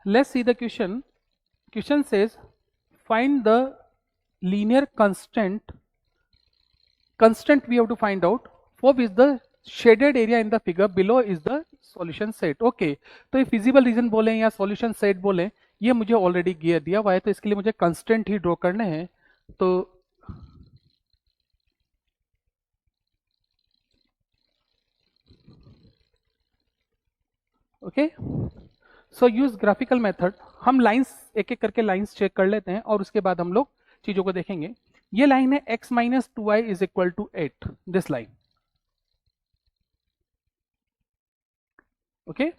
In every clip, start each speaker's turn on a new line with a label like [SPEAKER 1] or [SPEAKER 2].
[SPEAKER 1] Let's see the question. Question says find the linear constant we have to find out for which the shaded area in the figure below is the solution set. Okay, तो ये feasible region बोले या solution set बोले, ये मुझे already दिया हुआ है, तो इसके लिए मुझे कंस्टेंट ही ड्रॉ करने हैं. तो ओके, सो यूज ग्राफिकल मेथड. हम लाइंस एक एक करके लाइंस चेक कर लेते हैं और उसके बाद हम लोग चीजों को देखेंगे. ये लाइन है x minus 2y is equal to 8, this line. Okay,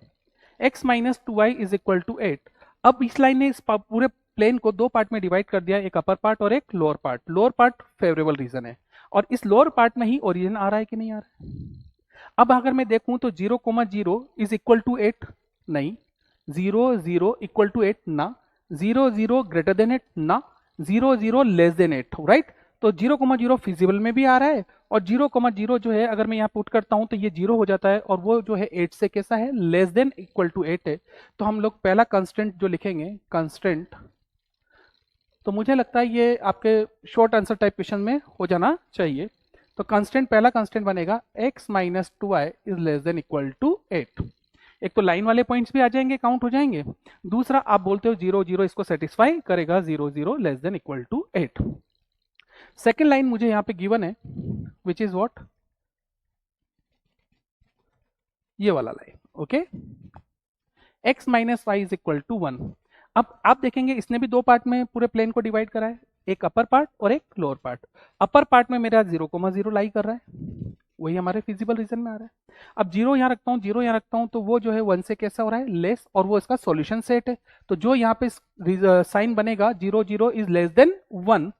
[SPEAKER 1] x minus 2y is equal to 8. अब इस लाइन ने इस पूरे प्लेन को दो पार्ट में डिवाइड कर दिया, एक अपर पार्ट और एक lower part. Lower part favourable region है और इस लोअर पार्ट में ही ओरिजिन आ रहा है कि नहीं आ रहा है. अब अगर मैं देखूं तो 0,0 इज इक्वल टू 8 नहीं, 0,0 इक्वल टू 8 ना, 0,0 ग्रेटर देन 8 ना, 0,0 लेस देन 8, राइट. तो 0,0 फिजिबल में भी आ रहा है और 0,0 जो है अगर मैं यहाँ पुट करता हूं तो ये 0 हो जाता है और वो जो है 8 से कैसा है, लेस देन इक्वल टू 8 है. तो हम लोग पहला कंस्टेंट जो लिखेंगे कंस्टेंट, तो मुझे लगता है ये आपके शॉर्ट आंसर टाइप क्वेश्चन में हो जाना चाहिए. तो कांस्टेंट, पहला कांस्टेंट बनेगा x minus 2y is less than equal to 8. एक तो लाइन वाले पॉइंट्स भी आ जाएंगे, काउंट हो जाएंगे. दूसरा आप बोलते हो 0,0 इसको सेटिस्फाई करेगा, 0,0 less than equal to 8. Second line मुझे यहाँ पे गिवन है विच इज व्हाट, ये वाला line. Okay, x minus Y is equal to 1. अब आप देखेंगे इसने भी दो पार्ट में पूरे प्लेन को डिवाइड करा है, एक अपर पार्ट और एक लोअर पार्ट. अपर पार्ट में मेरा 0,0 लाई कर रहा है, वही हमारे फिजिबल रीजन में आ रहा है. अब 0 यहाँ रखता हूँ, 0 यहाँ रखता हूँ, तो वो जो है 1 से कैसा हो रहा है, लेस, और वो इसका सॉल्यूशन सेट है. तो जो यहाँ पे साइन बनेगा 0,0 इज लेस देन 1,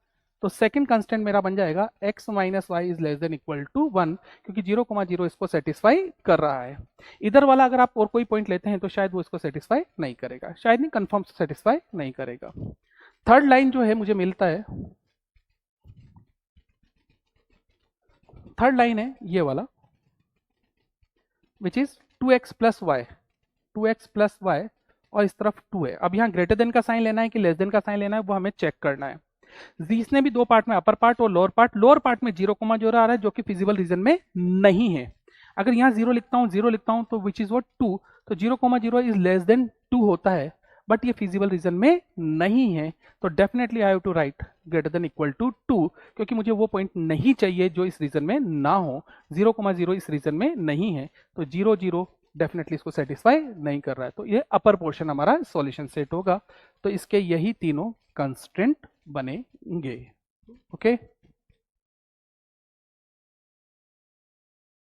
[SPEAKER 1] तो सेकंड कांस्टेंट मेरा बन जाएगा x minus Y is less than equal to 1, क्योंकि 0,0 इसको सेटिस्फाई कर रहा है. इधर वाला अगर आप और कोई पॉइंट लेते हैं तो शायद वो इसको सेटिस्फाई नहीं करेगा, शायद नहीं, कंफर्म सेटिस्फाई नहीं करेगा. थर्ड लाइन जो है मुझे मिलता है, थर्ड लाइन है ये वाला which is 2x plus Y, 2x plus Y और इस तरफ 2 है. अब यहाँ ग्रेटर देन का साइन लेना है कि लेस देन का साइन लेना है वो हमें चेक करना है. इसने भी दो पार्ट में, अपर पार्ट और लोअर पार्ट. लोअर पार्ट में 0,0 आ रहा है जो कि फिजिबल रीजन में नहीं है. अगर यहाँ 0 लिखता हूँ, 0 लिखता हूँ तो विच इज व्हाट 2, तो 0,0 इज लेस देन 2 होता है, बट ये फिजिबल रीजन में नहीं है. तो definitely I have to write greater than equal to 2, क्योंकि मुझे वो पॉइंट नहीं चाहिए जो इस रीजन में ना हो. 0,0 इस रीजन में नहीं है, तो 0,0 डेफिनेटली इसको सेटिस्फाई नहीं कर रहा है. तो ये अपर पोर्शन हमारा सॉल्यूशन सेट होगा. तो इसके यही तीनों कंस्ट्रेंट बनेंगे. ओके.